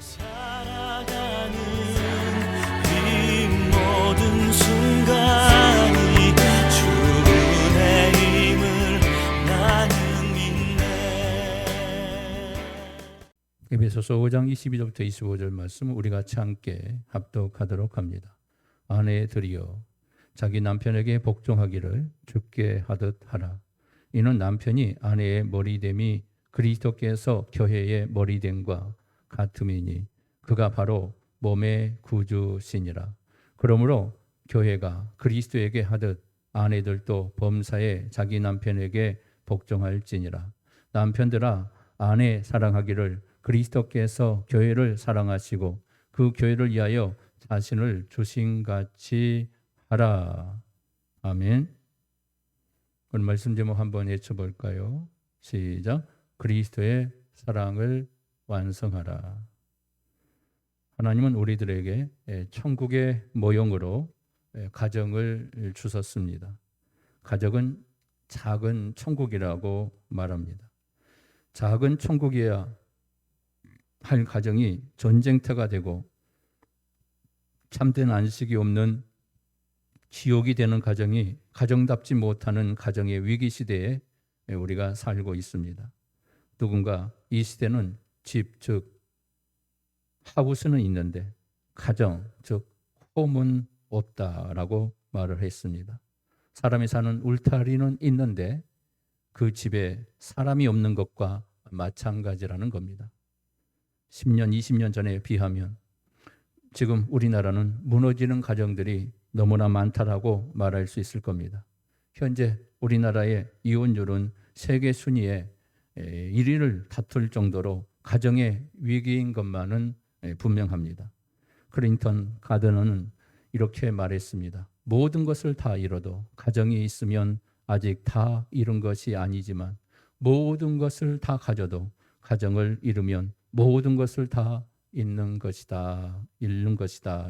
살아가는 이 모든 순간이 주의 힘을 나는 믿네. 에베소서 5장 22절부터 25절 말씀 우리 같이 함께 합독하도록 합니다. 아내들이여 자기 남편에게 복종하기를 주께 하듯 하라. 이는 남편이 아내의 머리됨이 그리스도께서 교회의 머리됨과 같음이니 그가 바로 몸의 구주시니라. 그러므로 교회가 그리스도에게 하듯 아내들도 범사에 자기 남편에게 복종할지니라. 남편들아 아내 사랑하기를 그리스도께서 교회를 사랑하시고 그 교회를 위하여 자신을 주신같이 하라. 아멘. 오늘 말씀 제목 한번 외쳐볼까요? 시작. 그리스도의 사랑을 완성하라. 하나님은 우리들에게 천국의 모형으로 가정을 주셨습니다. 가정은 작은 천국이라고 말합니다. 작은 천국이어야 할 가정이 전쟁터가 되고 참된 안식이 없는 지옥이 되는 가정이 가정답지 못하는 가정의 위기 시대에 우리가 살고 있습니다. 누군가 이 시대는 집, 즉 하우스는 있는데 가정, 즉 홈은 없다라고 말을 했습니다. 사람이 사는 울타리는 있는데 그 집에 사람이 없는 것과 마찬가지라는 겁니다. 10년, 20년 전에 비하면 지금 우리나라는 무너지는 가정들이 너무나 많다라고 말할 수 있을 겁니다. 현재 우리나라의 이혼율은 세계 순위에 1위를 다툴 정도로 가정의 위기인 것만은 분명합니다. 클린턴 가드너는 이렇게 말했습니다. 모든 것을 다 잃어도 가정이 있으면 아직 다 잃은 것이 아니지만 모든 것을 다 가져도 가정을 잃으면 모든 것을 다 잃는 것이다.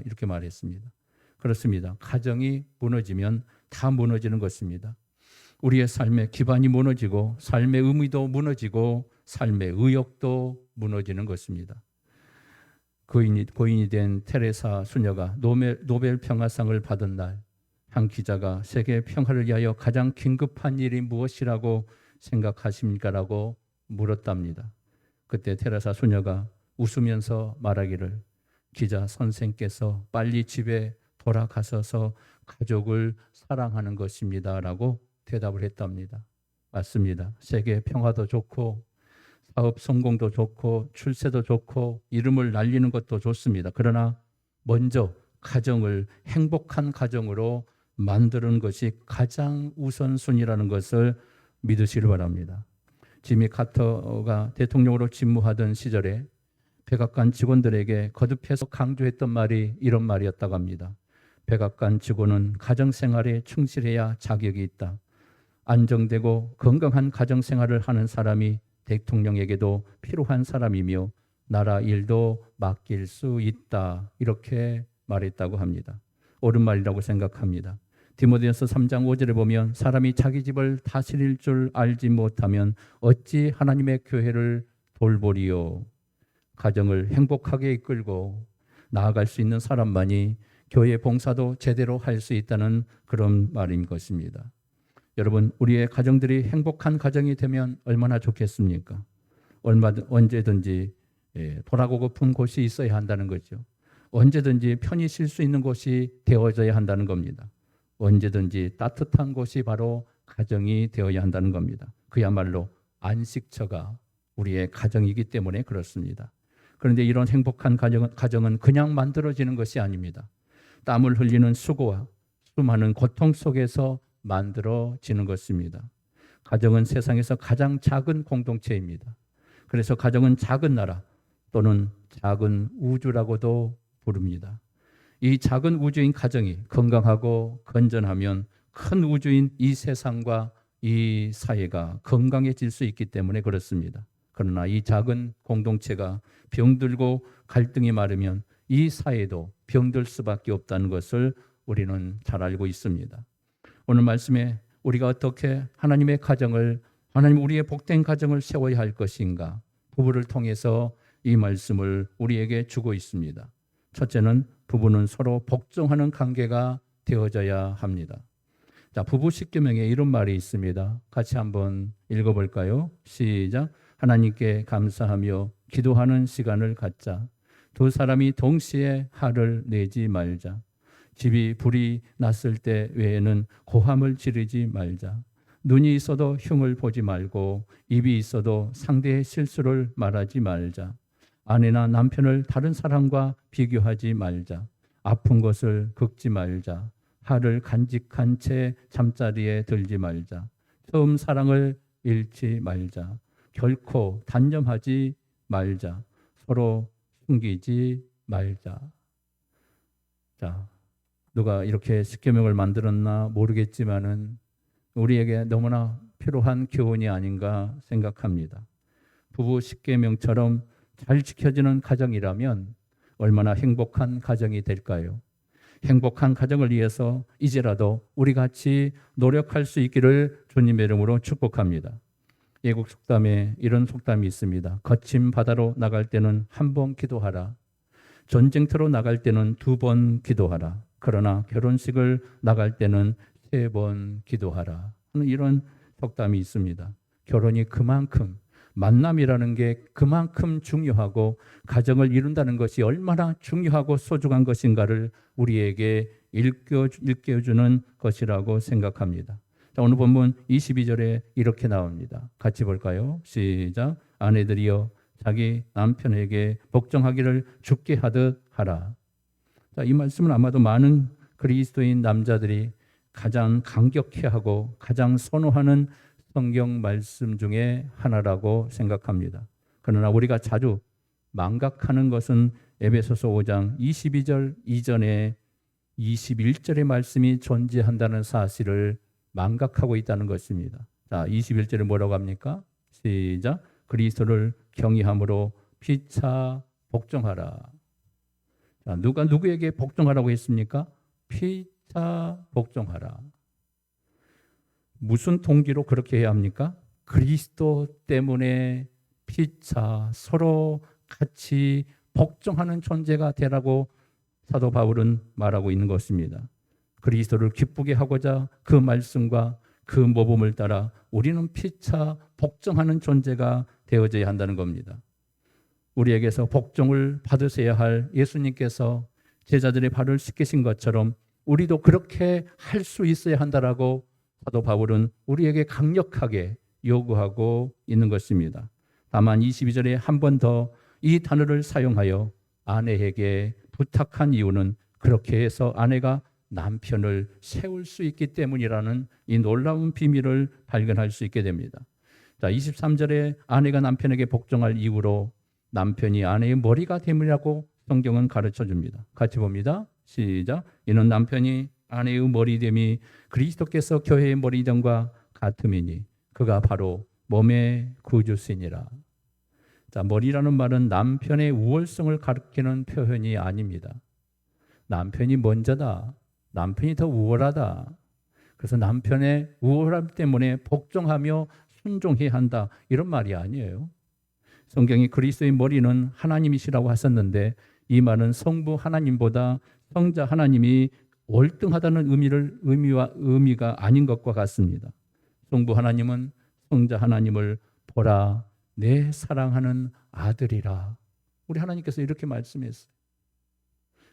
이렇게 말했습니다. 그렇습니다. 가정이 무너지면 다 무너지는 것입니다. 우리의 삶의 기반이 무너지고 삶의 의미도 무너지고 삶의 의욕도 무너지는 것입니다. 고인이 된 테레사 수녀가 노벨 평화상을 받은 날 한 기자가 세계 평화를 위하여 가장 긴급한 일이 무엇이라고 생각하십니까라고 물었답니다. 그때 테레사 수녀가 웃으면서 말하기를 기자 선생께서 빨리 집에 돌아가셔서 가족을 사랑하는 것입니다라고 대답을 했답니다. 맞습니다. 세계 평화도 좋고 사업 성공도 좋고 출세도 좋고 이름을 날리는 것도 좋습니다. 그러나 먼저 가정을 행복한 가정으로 만드는 것이 가장 우선순위라는 것을 믿으시길 바랍니다. 지미 카터가 대통령으로 직무하던 시절에 백악관 직원들에게 거듭해서 강조했던 말이 이런 말이었다고 합니다. 백악관 직원은 가정생활에 충실해야 자격이 있다. 안정되고 건강한 가정생활을 하는 사람이 대통령에게도 필요한 사람이며 나라 일도 맡길 수 있다. 이렇게 말했다고 합니다. 옳은 말이라고 생각합니다. 디모데전서 3장 5절에 보면 사람이 자기 집을 다스릴 줄 알지 못하면 어찌 하나님의 교회를 돌보리요. 가정을 행복하게 이끌고 나아갈 수 있는 사람만이 교회 봉사도 제대로 할 수 있다는 그런 말인 것입니다. 여러분, 우리의 가정들이 행복한 가정이 되면 얼마나 좋겠습니까? 언제든지 돌아가고픈 곳이 있어야 한다는 거죠. 언제든지 편히 쉴 수 있는 곳이 되어져야 한다는 겁니다. 언제든지 따뜻한 곳이 바로 가정이 되어야 한다는 겁니다. 그야말로 안식처가 우리의 가정이기 때문에 그렇습니다. 그런데 이런 행복한 가정은 그냥 만들어지는 것이 아닙니다. 땀을 흘리는 수고와 수많은 고통 속에서 만들어지는 것입니다. 가정은 세상에서 가장 작은 공동체입니다. 그래서 가정은 작은 나라 또는 작은 우주라고도 부릅니다. 이 작은 우주인 가정이 건강하고 건전하면 큰 우주인 이 세상과 이 사회가 건강해질 수 있기 때문에 그렇습니다. 그러나 이 작은 공동체가 병들고 갈등이 많으면 이 사회도 병들 수밖에 없다는 것을 우리는 잘 알고 있습니다. 오늘 말씀에 우리가 어떻게 하나님의 가정을, 하나님 우리의 복된 가정을 세워야 할 것인가, 부부를 통해서 이 말씀을 우리에게 주고 있습니다. 첫째는 부부는 서로 복종하는 관계가 되어져야 합니다. 자, 부부 십계명에 이런 말이 있습니다. 같이 한번 읽어볼까요? 시작. 하나님께 감사하며 기도하는 시간을 갖자. 두 사람이 동시에 화를 내지 말자. 집이 불이 났을 때 외에는 고함을 지르지 말자. 눈이 있어도 흉을 보지 말고 입이 있어도 상대의 실수를 말하지 말자. 아내나 남편을 다른 사람과 비교하지 말자. 아픈 것을 긁지 말자. 화를 간직한 채 잠자리에 들지 말자. 처음 사랑을 잃지 말자. 결코 단념하지 말자. 서로 숨기지 말자. 자, 누가 이렇게 십계명을 만들었나 모르겠지만은 우리에게 너무나 필요한 교훈이 아닌가 생각합니다. 부부 십계명처럼 잘 지켜지는 가정이라면 얼마나 행복한 가정이 될까요? 행복한 가정을 위해서 이제라도 우리 같이 노력할 수 있기를 주님의 이름으로 축복합니다. 예국 속담에 이런 속담이 있습니다. 거친 바다로 나갈 때는 한 번 기도하라. 전쟁터로 나갈 때는 2번 기도하라. 그러나 결혼식을 나갈 때는 3번 기도하라. 하는 이런 속담이 있습니다. 결혼이 그만큼, 만남이라는 게 그만큼 중요하고 가정을 이룬다는 것이 얼마나 중요하고 소중한 것인가를 우리에게 일깨워주는 것이라고 생각합니다. 자, 오늘 본문 22절에 이렇게 나옵니다. 같이 볼까요? 시작. 아내들이여 자기 남편에게 복종하기를 죽게 하듯 하라. 자, 이 말씀은 아마도 많은 그리스도인 남자들이 가장 감격해하고 가장 선호하는 성경 말씀 중에 하나라고 생각합니다. 그러나 우리가 자주 망각하는 것은 에베소서 5장 22절 이전에 21절의 말씀이 존재한다는 사실을 망각하고 있다는 것입니다. 자, 21절에 뭐라고 합니까? 시작. 그리스도를 경외함으로 피차 복종하라. 자, 누가 누구에게 복종하라고 했습니까? 피차 복종하라. 무슨 동기로 그렇게 해야 합니까? 그리스도 때문에 피차 서로 같이 복종하는 존재가 되라고 사도 바울은 말하고 있는 것입니다. 그리스도를 기쁘게 하고자 그 말씀과 그 모범을 따라 우리는 피차 복종하는 존재가 되어져야 한다는 겁니다. 우리에게서 복종을 받으셔야 할 예수님께서 제자들의 발을 씻기신 것처럼 우리도 그렇게 할 수 있어야 한다라고 사도 바울은 우리에게 강력하게 요구하고 있는 것입니다. 다만 22절에 한 번 더 이 단어를 사용하여 아내에게 부탁한 이유는 그렇게 해서 아내가 남편을 세울 수 있기 때문이라는 이 놀라운 비밀을 발견할 수 있게 됩니다. 자, 23절에 아내가 남편에게 복종할 이유로 남편이 아내의 머리가 됨이라고 성경은 가르쳐 줍니다. 같이 봅니다. 시작. 이는 남편이 아내의 머리됨이 그리스도께서 교회의 머리됨과 같음이니 그가 바로 몸의 구주시니라. 자, 머리라는 말은 남편의 우월성을 가리키는 표현이 아닙니다. 남편이 먼저다. 남편이 더 우월하다. 그래서 남편의 우월함 때문에 복종하며 순종해야 한다. 이런 말이 아니에요. 성경이 그리스도의 머리는 하나님이시라고 하셨는데 이 말은 성부 하나님보다 성자 하나님이 월등하다는 의미가 아닌 것과 같습니다. 성부 하나님은 성자 하나님을 보라 내 사랑하는 아들이라. 우리 하나님께서 이렇게 말씀했어요.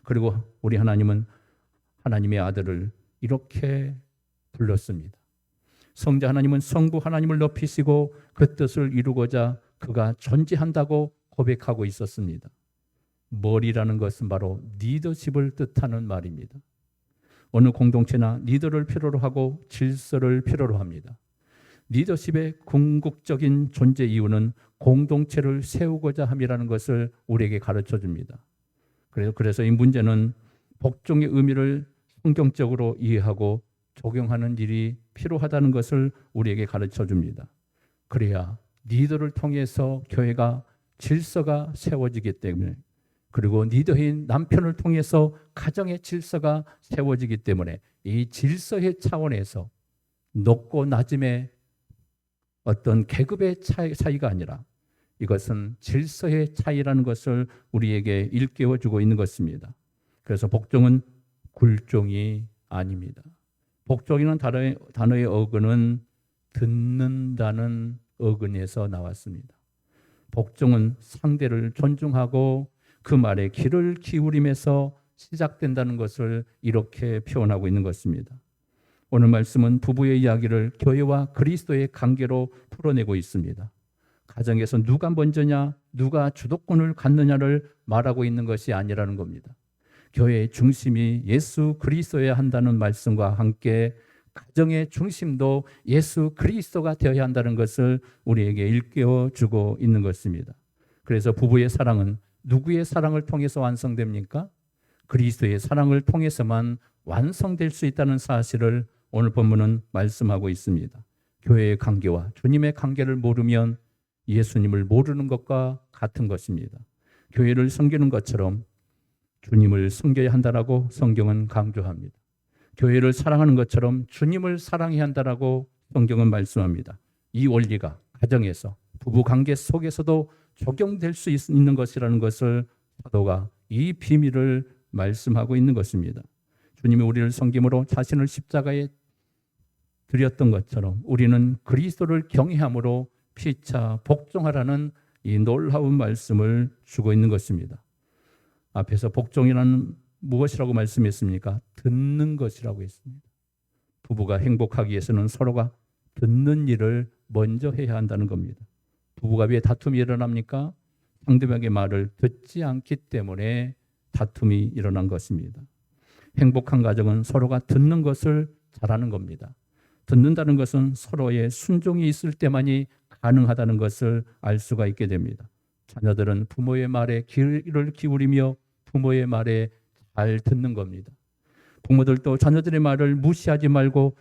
그리고 우리 하나님은 하나님의 아들을 이렇게 불렀습니다. 성자 하나님은 성부 하나님을 높이시고 그 뜻을 이루고자 그가 존재한다고 고백하고 있었습니다. 머리라는 것은 바로 리더십을 뜻하는 말입니다. 어느 공동체나 리더를 필요로 하고 질서를 필요로 합니다. 리더십의 궁극적인 존재 이유는 공동체를 세우고자 함이라는 것을 우리에게 가르쳐 줍니다. 그래서 이 문제는 복종의 의미를 성경적으로 이해하고 적용하는 일이 필요하다는 것을 우리에게 가르쳐 줍니다. 그래야 리더를 통해서 교회가 질서가 세워지기 때문에, 그리고 리더인 남편을 통해서 가정의 질서가 세워지기 때문에 이 질서의 차원에서 높고 낮음의 어떤 계급의 차이가 아니라 이것은 질서의 차이라는 것을 우리에게 일깨워주고 있는 것입니다. 그래서 복종은 굴종이 아닙니다. 복종이라는 단어의 어근은 듣는다는 어근에서 나왔습니다. 복종은 상대를 존중하고 그 말에 귀를 기울임에서 시작된다는 것을 이렇게 표현하고 있는 것입니다. 오늘 말씀은 부부의 이야기를 교회와 그리스도의 관계로 풀어내고 있습니다. 가정에서 누가 먼저냐, 누가 주도권을 갖느냐를 말하고 있는 것이 아니라는 겁니다. 교회의 중심이 예수 그리스도여야 한다는 말씀과 함께 가정의 중심도 예수 그리스도가 되어야 한다는 것을 우리에게 일깨워주고 있는 것입니다. 그래서 부부의 사랑은 누구의 사랑을 통해서 완성됩니까? 그리스도의 사랑을 통해서만 완성될 수 있다는 사실을 오늘 본문은 말씀하고 있습니다. 교회의 관계와 주님의 관계를 모르면 예수님을 모르는 것과 같은 것입니다. 교회를 섬기는 것처럼 주님을 섬겨야 한다라고 성경은 강조합니다. 교회를 사랑하는 것처럼 주님을 사랑해야 한다라고 성경은 말씀합니다. 이 원리가 가정에서 부부 관계 속에서도 적용될 수 있는 것이라는 것을 사도가 이 비밀을 말씀하고 있는 것입니다. 주님이 우리를 섬김으로 자신을 십자가에 드렸던 것처럼 우리는 그리스도를 경외함으로 피차 복종하라는 이 놀라운 말씀을 주고 있는 것입니다. 앞에서 복종이라는 무엇이라고 말씀했습니까? 듣는 것이라고 했습니다. 부부가 행복하기 위해서는 서로가 듣는 일을 먼저 해야 한다는 겁니다. 부부가 왜 다툼이 일어납니까? 상대방의 말을 듣지 않기 때문에 다툼이 일어난 것입니다. 행복한 가정은 서로가 듣는 것을 잘하는 겁니다. 듣는다는 것은 서로의 순종이 있을 때만이 가능하다는 것을 알 수가 있게 됩니다. 자녀들은 부모의 말에 귀를 기울이며 부모의 말에 잘 듣는 겁니다. 부모들도 자녀들의 말을 무시하지 말고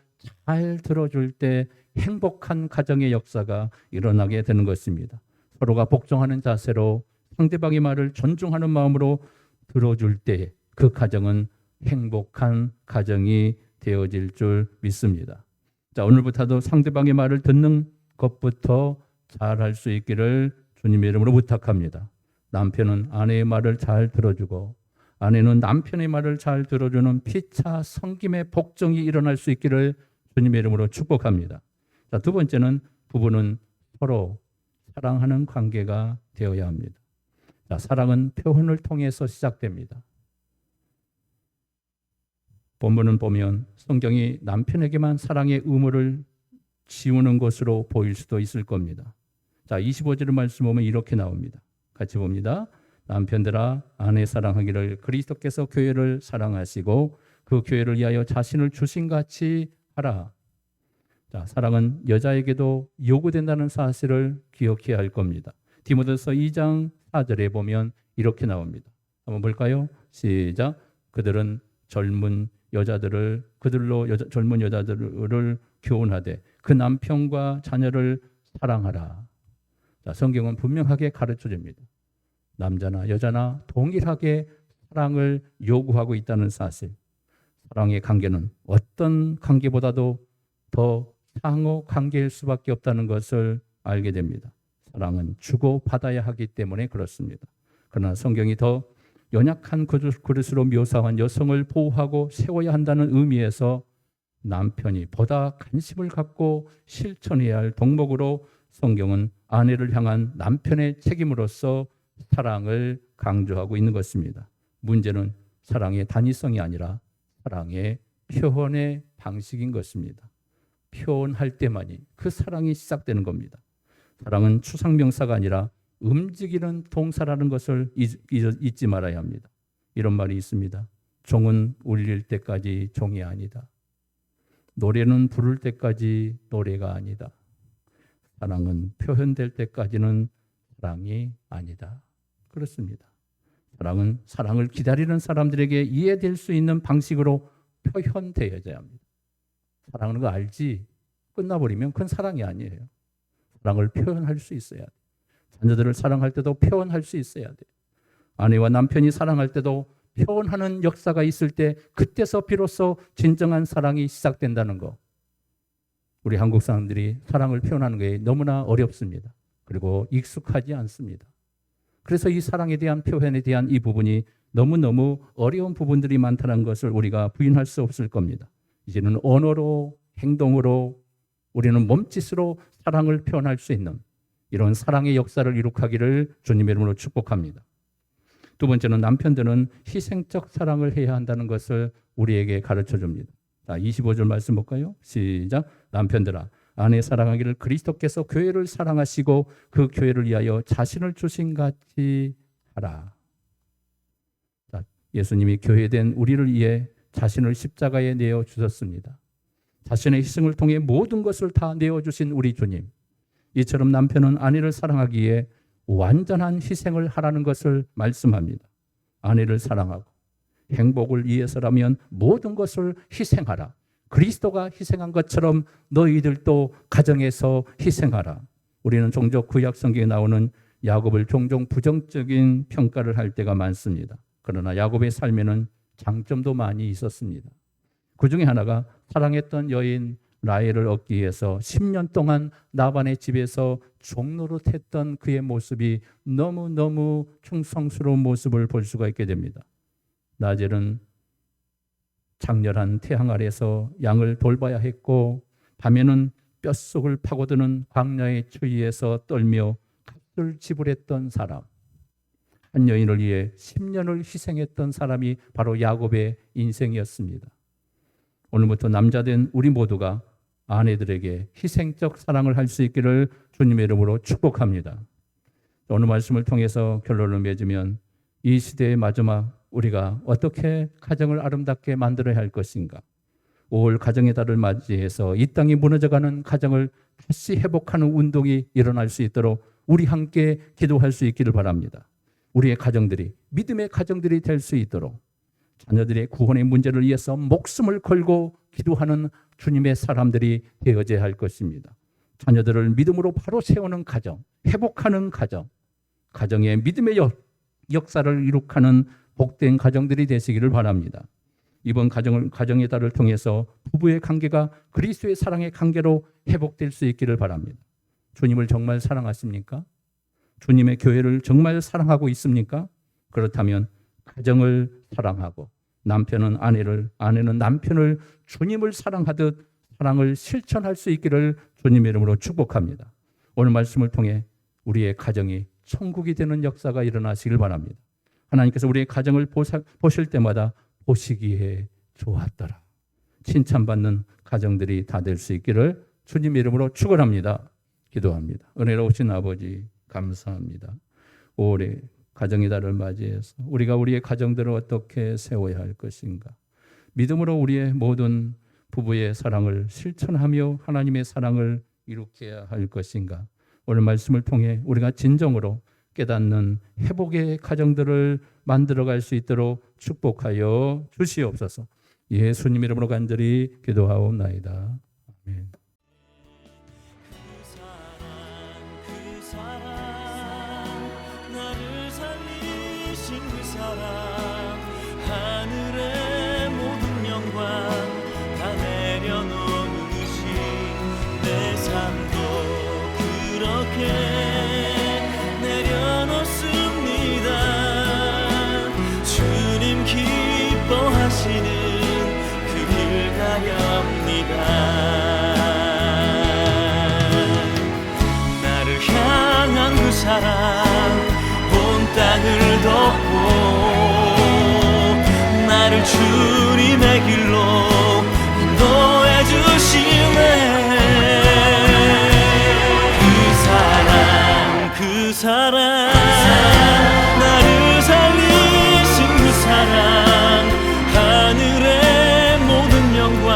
잘 들어줄 때 행복한 가정의 역사가 일어나게 되는 것입니다. 서로가 복종하는 자세로 상대방의 말을 존중하는 마음으로 들어줄 때 그 가정은 행복한 가정이 되어질 줄 믿습니다. 자, 오늘부터도 상대방의 말을 듣는 것부터 잘할 수 있기를 주님의 이름으로 부탁합니다. 남편은 아내의 말을 잘 들어주고 아내는 남편의 말을 잘 들어주는 피차 섬김의 복종이 일어날 수 있기를 주님의 이름으로 축복합니다. 자, 두 번째는 부부는 서로 사랑하는 관계가 되어야 합니다. 자, 사랑은 표현을 통해서 시작됩니다. 본문은 보면 성경이 남편에게만 사랑의 의무를 지우는 것으로 보일 수도 있을 겁니다. 자, 25절 말씀 보면 이렇게 나옵니다. 같이 봅니다. 남편들아 아내 사랑하기를 그리스도께서 교회를 사랑하시고 그 교회를 위하여 자신을 주신같이 하라. 자, 사랑은 여자에게도 요구된다는 사실을 기억해야 할 겁니다. 디모데서 2장 4절에 보면 이렇게 나옵니다. 한번 볼까요? 시작. 그들은 젊은 여자들을 교훈하되 그 남편과 자녀를 사랑하라. 자, 성경은 분명하게 가르쳐 줍니다. 남자나 여자나 동일하게 사랑을 요구하고 있다는 사실. 사랑의 관계는 어떤 관계보다도 더 상호 관계일 수밖에 없다는 것을 알게 됩니다. 사랑은 주고 받아야 하기 때문에 그렇습니다. 그러나 성경이 더 연약한 그릇으로 묘사한 여성을 보호하고 세워야 한다는 의미에서 남편이 보다 관심을 갖고 실천해야 할 덕목으로 성경은 아내를 향한 남편의 책임으로서 사랑을 강조하고 있는 것입니다. 문제는 사랑의 단위성이 아니라 사랑의 표현의 방식인 것입니다. 표현할 때만이 그 사랑이 시작되는 겁니다. 사랑은 추상명사가 아니라 움직이는 동사라는 것을 잊지 말아야 합니다. 이런 말이 있습니다. 종은 울릴 때까지 종이 아니다. 노래는 부를 때까지 노래가 아니다. 사랑은 표현될 때까지는 사랑이 아니다. 그렇습니다. 사랑은 사랑을 기다리는 사람들에게 이해될 수 있는 방식으로 표현되어야 합니다. 사랑하는 거 알지? 끝나버리면 그건 사랑이 아니에요. 사랑을 표현할 수 있어야 돼. 자녀들을 사랑할 때도 표현할 수 있어야 돼. 아내와 남편이 사랑할 때도 표현하는 역사가 있을 때 그때서 비로소 진정한 사랑이 시작된다는 거. 우리 한국 사람들이 사랑을 표현하는 게 너무나 어렵습니다. 그리고 익숙하지 않습니다. 그래서 이 사랑에 대한 표현에 대한 이 부분이 너무너무 어려운 부분들이 많다는 것을 우리가 부인할 수 없을 겁니다. 이제는 언어로, 행동으로, 우리는 몸짓으로 사랑을 표현할 수 있는 이런 사랑의 역사를 이룩하기를 주님의 이름으로 축복합니다. 두 번째는 남편들은 희생적 사랑을 해야 한다는 것을 우리에게 가르쳐 줍니다. 자, 25절 말씀 볼까요? 시작. 남편들아, 아내 사랑하기를 그리스도께서 교회를 사랑하시고 그 교회를 위하여 자신을 주신 같이 하라. 자, 예수님이 교회된 우리를 위해 자신을 십자가에 내어 주셨습니다. 자신의 희생을 통해 모든 것을 다 내어주신 우리 주님. 이처럼 남편은 아내를 사랑하기에 완전한 희생을 하라는 것을 말씀합니다. 아내를 사랑하고 행복을 위해서라면 모든 것을 희생하라. 그리스도가 희생한 것처럼 너희들도 가정에서 희생하라. 우리는 종종 구약 성경에 나오는 야곱을 종종 부정적인 평가를 할 때가 많습니다. 그러나 야곱의 삶에는 장점도 많이 있었습니다. 그 중에 하나가 사랑했던 여인 라헬을 얻기 위해서 10년 동안 라반의 집에서 종노릇했던 그의 모습이 너무너무 충성스러운 모습을 볼 수가 있게 됩니다. 라헬은 장렬한 태양 아래서 양을 돌봐야 했고 밤에는 뼛속을 파고드는 광야의 추위에서 떨며 값을 지불했던 사람. 한 여인을 위해 10년을 희생했던 사람이 바로 야곱의 인생이었습니다. 오늘부터 남자된 우리 모두가 아내들에게 희생적 사랑을 할 수 있기를 주님의 이름으로 축복합니다. 오늘 말씀을 통해서 결론을 맺으면 이 시대의 마지막 우리가 어떻게 가정을 아름답게 만들어야 할 것인가? 5월 가정의 달을 맞이해서 이 땅이 무너져가는 가정을 다시 회복하는 운동이 일어날 수 있도록 우리 함께 기도할 수 있기를 바랍니다. 우리의 가정들이 믿음의 가정들이 될 수 있도록 자녀들의 구원의 문제를 위해서 목숨을 걸고 기도하는 주님의 사람들이 되어져야 할 것입니다. 자녀들을 믿음으로 바로 세우는 가정, 회복하는 가정, 가정의 믿음의 역사를 이룩하는 복된 가정들이 되시기를 바랍니다. 이번 가정의 달을 통해서 부부의 관계가 그리스도의 사랑의 관계로 회복될 수 있기를 바랍니다. 주님을 정말 사랑하십니까? 주님의 교회를 정말 사랑하고 있습니까? 그렇다면 가정을 사랑하고 남편은 아내를, 아내는 남편을 주님을 사랑하듯 사랑을 실천할 수 있기를 주님의 이름으로 축복합니다. 오늘 말씀을 통해 우리의 가정이 천국이 되는 역사가 일어나시길 바랍니다. 하나님께서 우리의 가정을 보실 때마다 보시기에 좋았더라. 칭찬받는 가정들이 다 될 수 있기를 주님의 이름으로 축원합니다. 기도합니다. 은혜로우신 아버지 감사합니다. 올해 가정의 달을 맞이해서 우리가 우리의 가정들을 어떻게 세워야 할 것인가? 믿음으로 우리의 모든 부부의 사랑을 실천하며 하나님의 사랑을 이룩해야 할 것인가? 오늘 말씀을 통해 우리가 진정으로 깨닫는 회복의 가정들을 만들어갈 수 있도록 축복하여 주시옵소서. 예수님 이름으로 간절히 기도하옵나이다. 아멘. 그 사랑 나를 살리신 그 사랑 하늘의 모든 영광 다 내려놓으신 내 삶도 그렇게 주님 기뻐하시는 그 길 가렵니다. 나를 향한 그 사랑 온 땅을 덮고 나를 주님의 길로 인도해 주시네. 그 사랑 나를 살리신 그 사랑 하늘의 모든 영광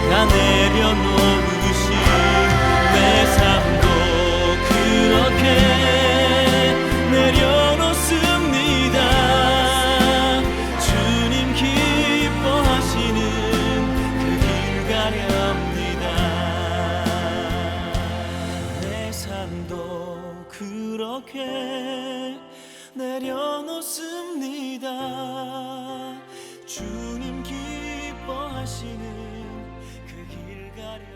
다 내려놓으신 내 삶도 그렇게 내려놓습니다. 주님 기뻐하시는 그 길 가렵니다. 내 삶도 그렇게 내려놓습니다. 주님 기뻐하시는 그 길 가려